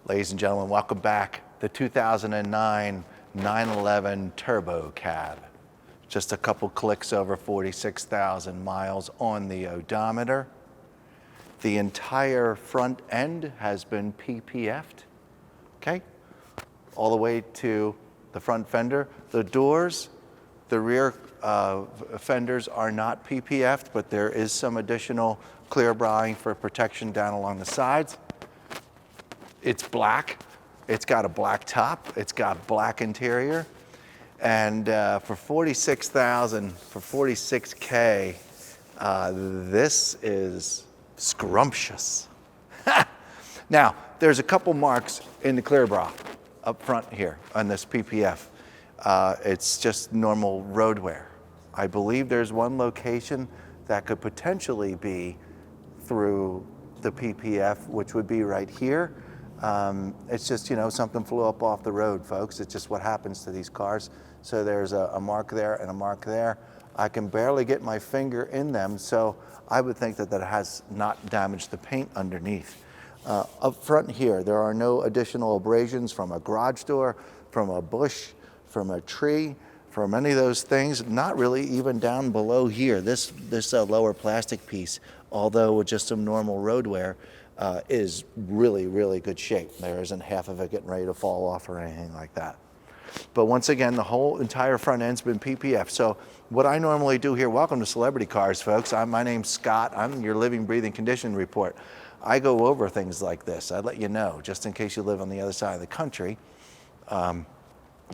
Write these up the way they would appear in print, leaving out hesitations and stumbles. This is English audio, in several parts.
Ladies and gentlemen, welcome back. The 2009 911 Turbo Cab. Just a couple clicks over 46,000 miles on the odometer. The entire front end has been PPF'd, okay? All the way to the front fender. The doors, the rear fenders are not PPF'd, but there is some additional clear browing for protection down along the sides. It's black. It's got a black top. It's got black interior. And for 46,000, for 46K, this is scrumptious. Now, there's a couple marks in the clear bra up front here on this PPF. It's just normal road wear. I believe there's one location that could potentially be through the PPF, which would be right here. It's just, you know, something flew up off the road, folks. It's just what happens to these cars. So there's a mark there and a mark there. I can barely get my finger in them, so I would think that that has not damaged the paint underneath. Up front here, there are no additional abrasions from a garage door, from a bush, from a tree, from any of those things. Not really even down below here. This lower plastic piece, although with just some normal road wear, is really, really good shape. There isn't half of it getting ready to fall off or anything like that. But once again, the whole entire front end's been PPF. So what I normally do here, welcome to Celebrity Cars, folks. My name's Scott. I'm your living, breathing condition report. I go over things like this. I let you know, just in case you live on the other side of the country.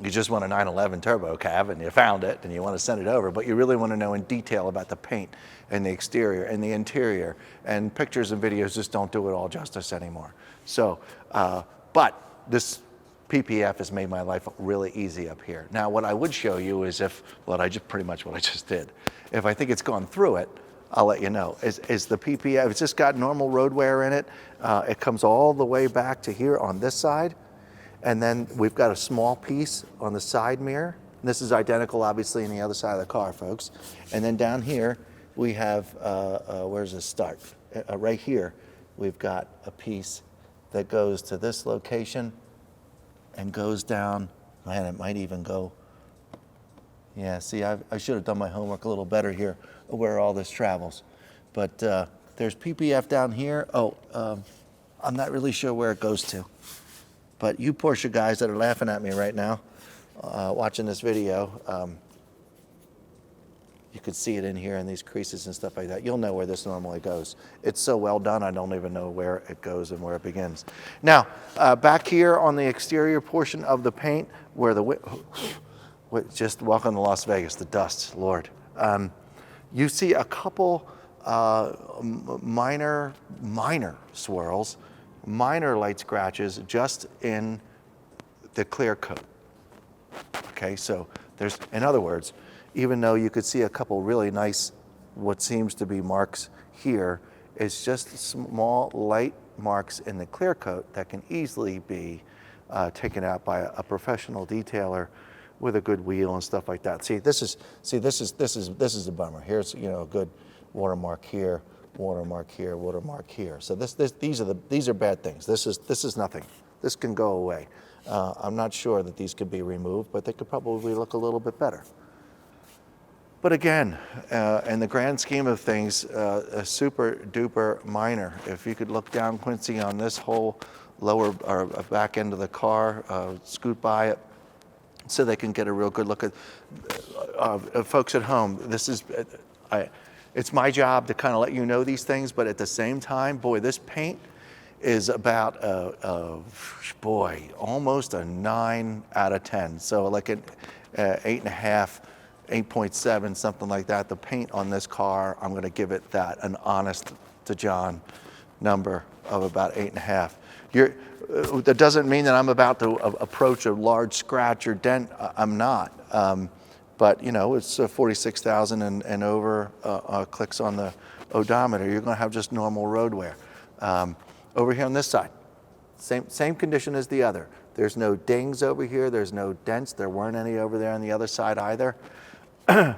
You just want a 911 Turbo Cab and you found it and you want to send it over, but you really want to know in detail about the paint and the exterior and the interior, and pictures and videos just don't do it all justice anymore. So, but this PPF has made my life really easy up here. Now, what I would show you is pretty much what I just did. If I think it's gone through it, I'll let you know. Is the PPF, it's just got normal road wear in it. It comes all the way back to here on this side. And then we've got a small piece on the side mirror. And this is identical, obviously, on the other side of the car, folks. And then down here, we have, where's the start? Right here, we've got a piece that goes to this location and goes down. Man, it might even go. Yeah, see, I should have done my homework a little better here, where all this travels. But there's PPF down here. I'm not really sure where it goes to. But you Porsche guys that are laughing at me right now, watching this video, you could see it in here in these creases and stuff like that. You'll know where this normally goes. It's so well done, I don't even know where it goes and where it begins. Now, back here on the exterior portion of the paint, where just welcome to Las Vegas, the dust, Lord. You see a couple minor swirls, minor light scratches just in the clear coat. Okay, so there's, in other words, even though you could see a couple really nice, what seems to be marks here, it's just small light marks in the clear coat that can easily be taken out by a professional detailer with a good wheel and stuff like that. This is a bummer. Here's, you know, a good watermark here, watermark here, watermark here. So these are bad things. This is nothing. This can go away. I'm not sure that these could be removed, but they could probably look a little bit better. But again, in the grand scheme of things, a super duper minor. If you could look down, Quincy, on this whole lower or back end of the car, scoot by it, so they can get a real good look at folks at home. It's my job to kind of let you know these things, but at the same time, boy, this paint is about almost a 9 out of 10. So like an 8.5, 8.7, something like that. The paint on this car, I'm going to give it an honest to John number of about 8.5. That doesn't mean that I'm about to approach a large scratch or dent. I'm not. But, you know, it's 46,000 and over clicks on the odometer. You're going to have just normal road wear. Over here on this side, same condition as the other. There's no dings over here. There's no dents. There weren't any over there on the other side either. The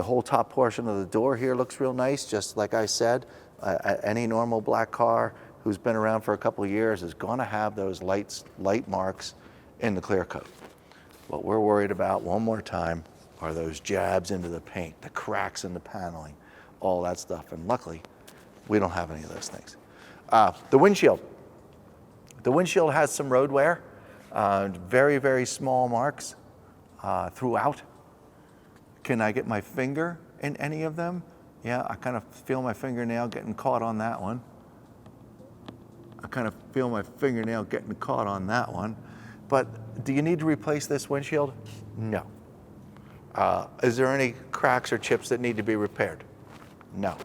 whole top portion of the door here looks real nice, just like I said. Any normal black car who's been around for a couple of years is going to have those light marks in the clear coat. What we're worried about, one more time, are those jabs into the paint, the cracks in the paneling, all that stuff. And luckily, we don't have any of those things. The windshield. The windshield has some road wear, very, very small marks throughout. Can I get my finger in any of them? Yeah, I kind of feel my fingernail getting caught on that one. I kind of feel my fingernail getting caught on that one. But do you need to replace this windshield? No. Is there any cracks or chips that need to be repaired? No.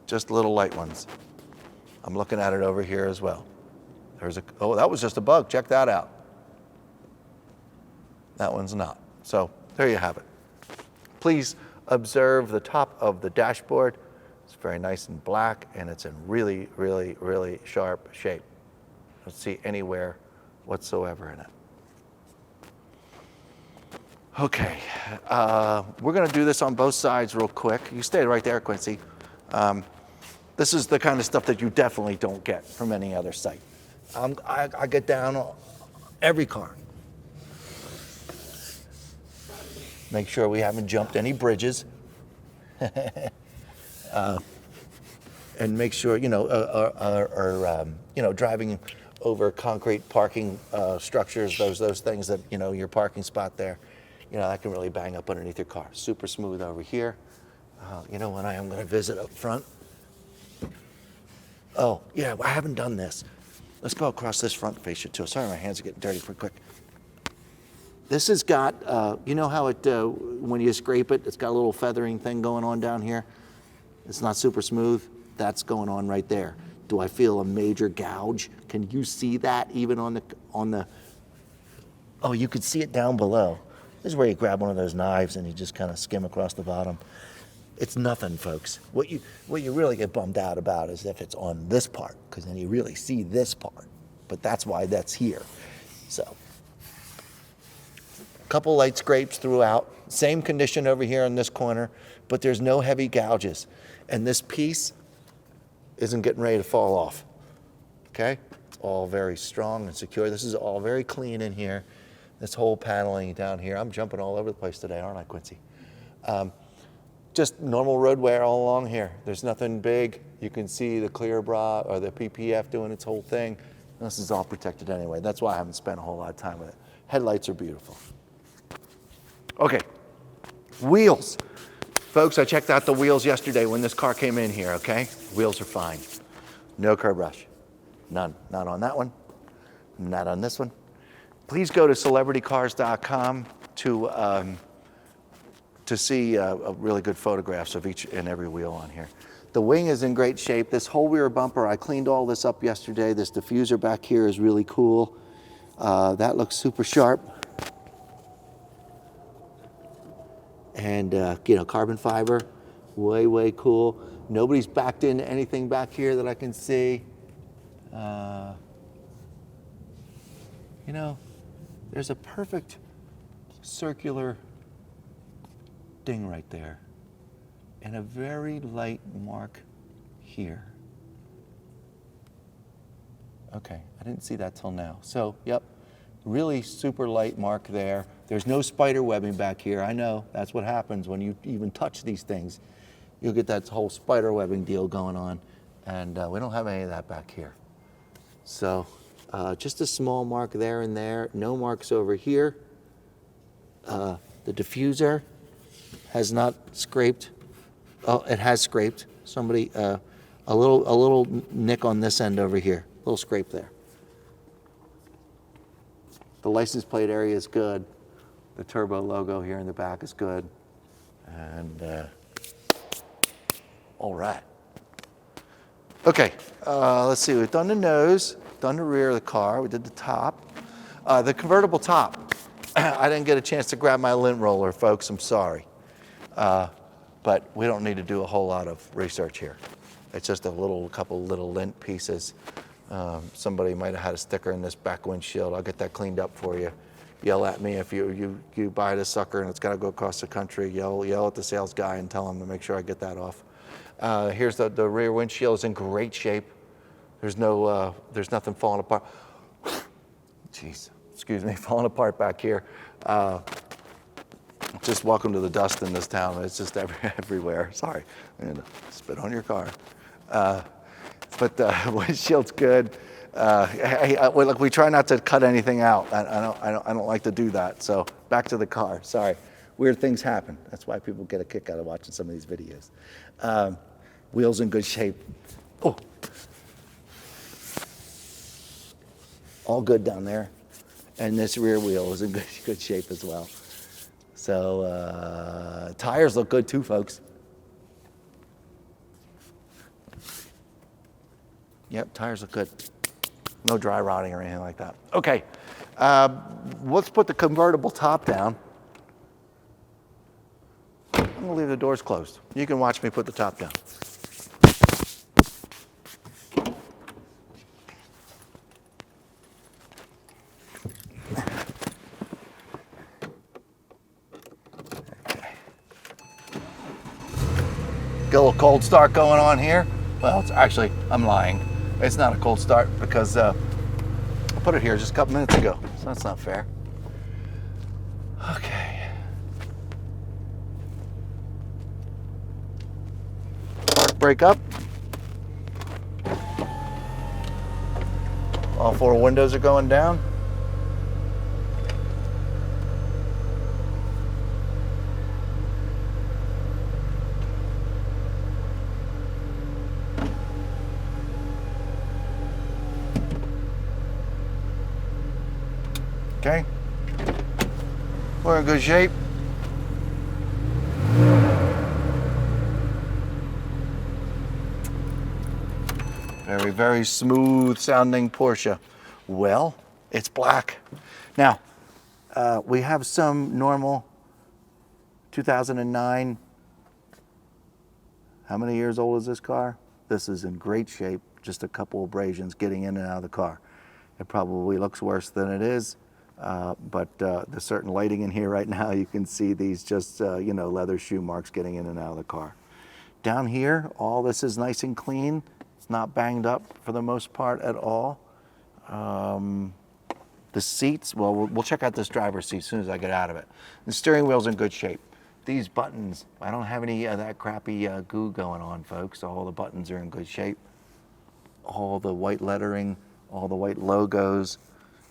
Just little light ones. I'm looking at it over here as well. Oh, that was just a bug. Check that out. That one's not. So there you have it. Please observe the top of the dashboard. It's very nice and black, and it's in really, really, really sharp shape. I don't see any wear whatsoever in it. Okay, we're going to do this on both sides real quick. You stay right there, Quincy. This is the kind of stuff that you definitely don't get from any other site. I get down on every car. Make sure we haven't jumped any bridges. And make sure, driving over concrete parking structures, those things that, your parking spot there, that can really bang up underneath your car. Super smooth over here. When I am going to visit up front. Oh, yeah, I haven't done this. Let's go across this front fascia too. Sorry, my hands are getting dirty pretty quick. This has got, you know how it, when you scrape it, it's got a little feathering thing going on down here? It's not super smooth. That's going on right there. Do I feel a major gouge? Can you see that even on the, oh, you could see it down below. This is where you grab one of those knives and you just kind of skim across the bottom. It's nothing, folks. What you really get bummed out about is if it's on this part, because then you really see this part. But that's why that's here. So, a couple light scrapes throughout. Same condition over here in this corner, but there's no heavy gouges. And this piece isn't getting ready to fall off. Okay? It's all very strong and secure. This is all very clean in here. This whole paneling down here. I'm jumping all over the place today, aren't I, Quincy? Just normal road wear all along here. There's nothing big. You can see the clear bra or the PPF doing its whole thing. This is all protected anyway. That's why I haven't spent a whole lot of time with it. Headlights are beautiful. Okay, wheels. Folks, I checked out the wheels yesterday when this car came in here, okay? Wheels are fine. No curb rush. None. Not on that one. Not on this one. Please go to celebritycars.com to see really good photographs of each and every wheel on here. The wing is in great shape. This whole rear bumper, I cleaned all this up yesterday. This diffuser back here is really cool. That looks super sharp. And, carbon fiber, way, way cool. Nobody's backed into anything back here that I can see. There's a perfect circular ding right there and a very light mark here. Okay, I didn't see that till now. So, yep, really super light mark there. There's no spider webbing back here. I know that's what happens when you even touch these things. You'll get that whole spider webbing deal going on, and we don't have any of that back here. So just a small mark there and there. No marks over here. The diffuser has not scraped. Oh, it has scraped. Somebody, a little nick on this end over here. A little scrape there. The license plate area is good. The turbo logo here in the back is good. And all right. Okay, let's see. We've done the nose, done the rear of the car. We did the top. The convertible top. I didn't get a chance to grab my lint roller, folks. I'm sorry. But we don't need to do a whole lot of research here. It's just a couple little lint pieces. Somebody might have had a sticker in this back windshield. I'll get that cleaned up for you. Yell at me if you buy this sucker and it's got to go across the country. Yell at the sales guy and tell him to make sure I get that off. Here's the rear windshield is in great shape. There's nothing falling apart. Jeez, excuse me, falling apart back here. Just welcome to the dust in this town. It's just everywhere. Sorry, and spit on your car. But the windshield's good. Look, we try not to cut anything out. I don't like to do that. So back to the car. Sorry, weird things happen. That's why people get a kick out of watching some of these videos. Wheels in good shape. Oh, all good down there, and this rear wheel is in good shape as well. So tires look good too, folks. Yep, tires look good. No dry rotting or anything like that. Okay, let's put the convertible top down. I'm gonna leave the doors closed. You can watch me put the top down. Get a little cold start going on here. Well, it's actually, I'm lying. It's not a cold start because I put it here just a couple minutes ago, so that's not fair. Okay. Park brake up. All 4 windows are going down. Okay, we're in good shape. Very, very smooth sounding Porsche. Well, it's black. Now, we have some normal 2009. How many years old is this car? This is in great shape, just a couple abrasions getting in and out of the car. It probably looks worse than it is. But there's certain lighting in here right now. You can see these just, leather shoe marks getting in and out of the car. Down here, all this is nice and clean. It's not banged up for the most part at all. The seats, well, we'll check out this driver's seat as soon as I get out of it. The steering wheel's in good shape. These buttons, I don't have any of that crappy goo going on, folks. All the buttons are in good shape. All the white lettering, all the white logos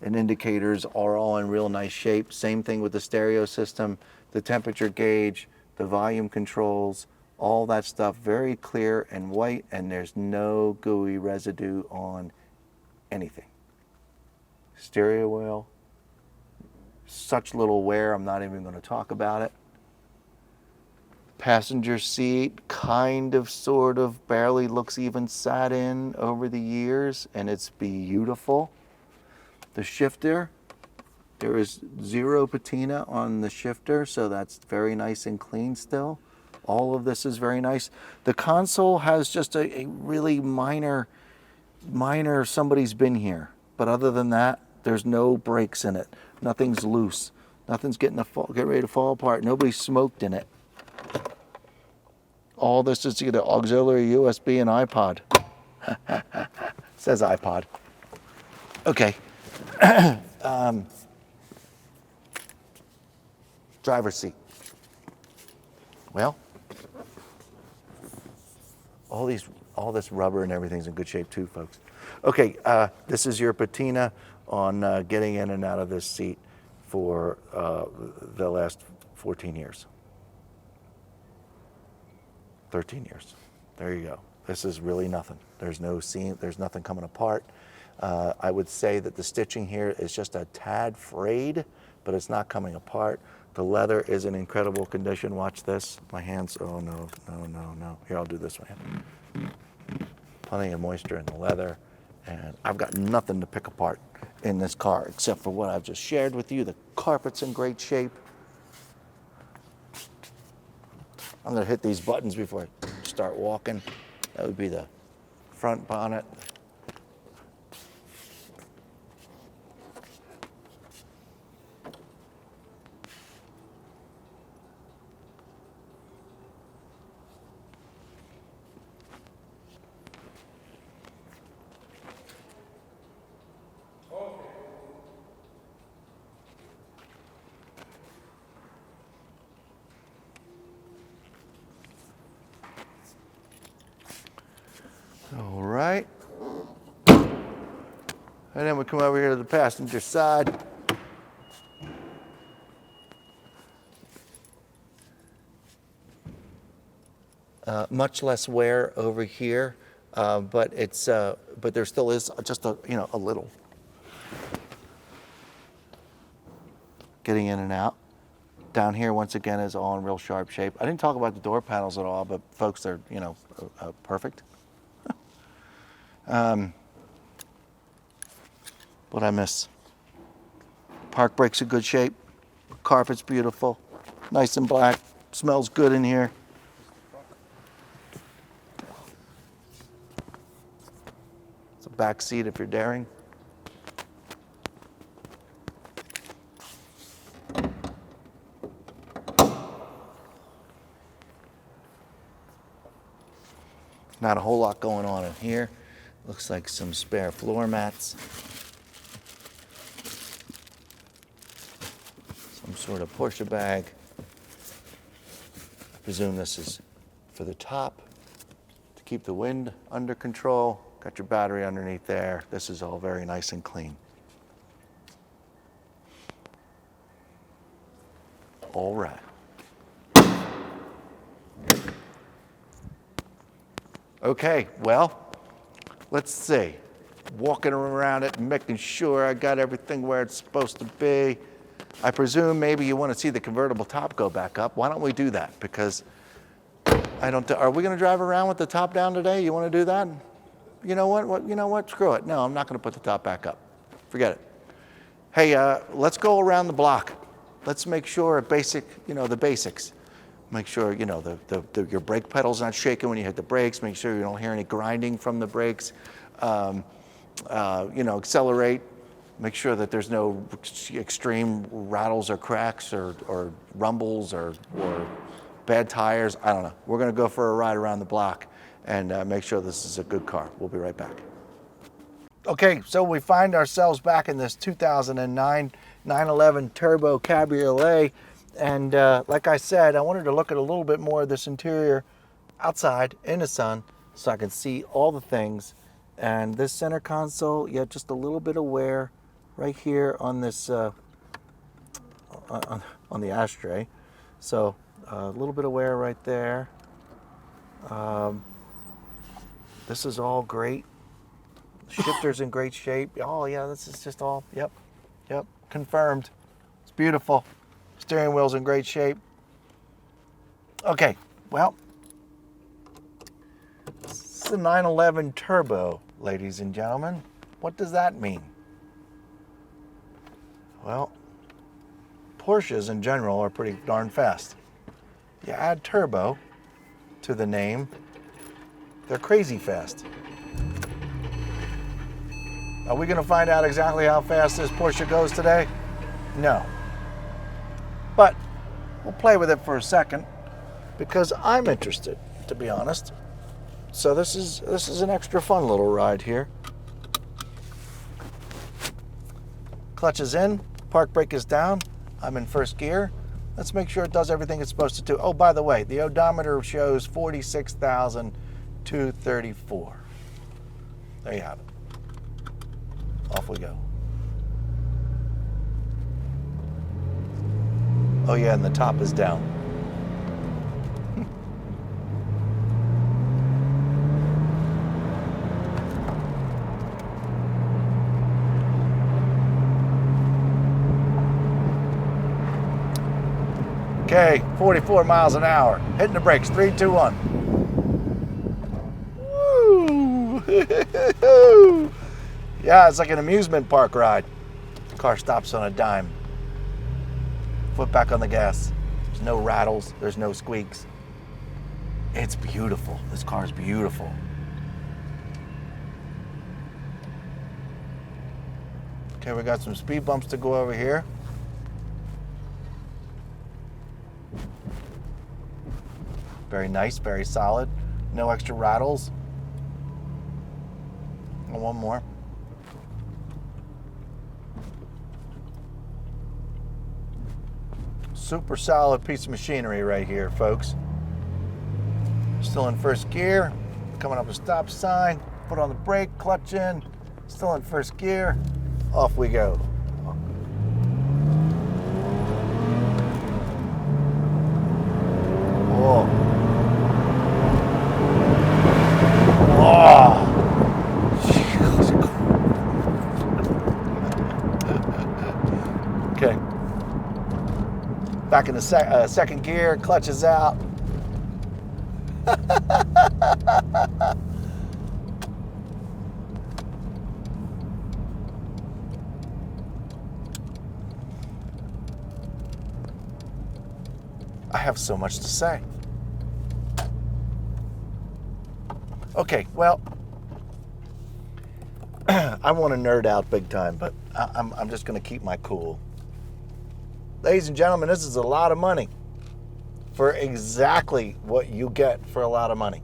and indicators are all in real nice shape. Same thing with the stereo system, the temperature gauge, the volume controls, all that stuff very clear and white, and there's no gooey residue on anything. Stereo wheel, such little wear, I'm not even going to talk about it. Passenger seat, kind of, sort of, barely looks even sat in over the years, and it's beautiful. The shifter, there is 0 patina on the shifter, so that's very nice and clean still. All of this is very nice. The console has just a really minor, somebody's been here. But other than that, there's no breaks in it. Nothing's loose. Nothing's get ready to fall apart. Nobody smoked in it. All this is either auxiliary USB and iPod. Says iPod. Okay. Driver's seat. Well, all this rubber and everything's in good shape too, folks. Okay, this is your patina on getting in and out of this seat for the last 14 years. 13 years. There you go. This is really nothing. There's no seam, there's nothing coming apart. I would say that the stitching here is just a tad frayed, but it's not coming apart. The leather is in incredible condition. Watch this. My hands, oh no. Here, I'll do this one. Plenty of moisture in the leather, and I've got nothing to pick apart in this car except for what I've just shared with you. The carpet's in great shape. I'm gonna hit these buttons before I start walking. That would be the front bonnet. And then we come over here to the passenger side. Much less wear over here, but there still is just a little getting in and out. Down here, once again, is all in real sharp shape. I didn't talk about the door panels at all, but folks, they're perfect. What'd I miss? Park brake's in good shape. Carpet's beautiful, nice and black. Smells good in here. It's a back seat if you're daring. Not a whole lot going on in here. Looks like some spare floor mats. Some sort of Porsche bag. I presume this is for the top to keep the wind under control. Got your battery underneath there. This is all very nice and clean. All right. Okay, well, let's see. Walking around it and making sure I got everything where it's supposed to be. I presume maybe you want to see the convertible top go back up. Why don't we do that? Because are we going to drive around with the top down today? You want to do that? You know what? Screw it. No, I'm not going to put the top back up. Forget it. Hey, let's go around the block. Let's make sure the basics. Make sure, your brake pedal's not shaking when you hit the brakes. Make sure you don't hear any grinding from the brakes. Accelerate. Make sure that there's no extreme rattles or cracks or rumbles or bad tires. I don't know. We're going to go for a ride around the block and make sure this is a good car. We'll be right back. Okay, so we find ourselves back in this 2009 911 Turbo Cabriolet. And like I said, I wanted to look at a little bit more of this interior outside in the sun so I can see all the things. And this center console, just a little bit of wear right here on this on the ashtray. So a little bit of wear right there. This is all great. Shifter's in great shape. Oh yeah, this is just all, yep, confirmed. It's beautiful. Steering wheel's in great shape. Okay, well, this is a 911 Turbo, ladies and gentlemen. What does that mean? Well, Porsches in general are pretty darn fast. You add turbo to the name, they're crazy fast. Are we going to find out exactly how fast this Porsche goes today? No. But we'll play with it for a second because I'm interested, to be honest. So this is an extra fun little ride here. Clutch is in, park brake is down. I'm in first gear. Let's make sure it does everything it's supposed to do. Oh, by the way, the odometer shows 46,234. There you have it. Off we go. Oh yeah, and the top is down. Okay, 44 miles an hour. Hitting the brakes, 3, 2, 1. Woo! Yeah, it's like an amusement park ride. The car stops on a dime. Foot back on the gas. There's no rattles. There's no squeaks. It's beautiful. This car is beautiful. Okay, we got some speed bumps to go over here. Very nice, very solid. No extra rattles. And one more. Super solid piece of machinery right here, folks. Still in first gear, coming up a stop sign, foot on the brake, clutch in, Still in first gear. Off we go. Whoa. Whoa. Okay. Back in the second gear, clutch is out. I have so much to say. Okay, well, I want to nerd out big time, but I'm just going to keep my cool. Ladies and gentlemen, this is a lot of money for exactly what you get for a lot of money.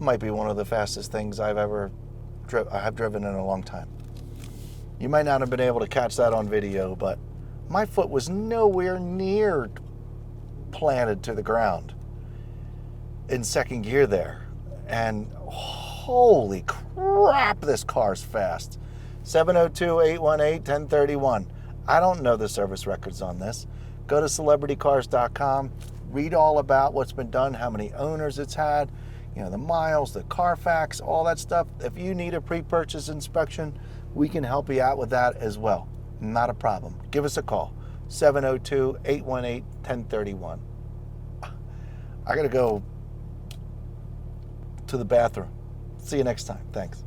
Might be one of the fastest things I've ever driven in a long time. You might not have been able to catch that on video, but my foot was nowhere near planted to the ground in second gear there. And holy crap, this car's fast. 702-818-1031. I don't know the service records on this. Go to celebritycars.com, read all about what's been done, how many owners it's had, you know, the miles, the Carfax, all that stuff. If you need a pre-purchase inspection, we can help you out with that as well. Not a problem. Give us a call, 702-818-1031. I got to go to the bathroom. See you next time. Thanks.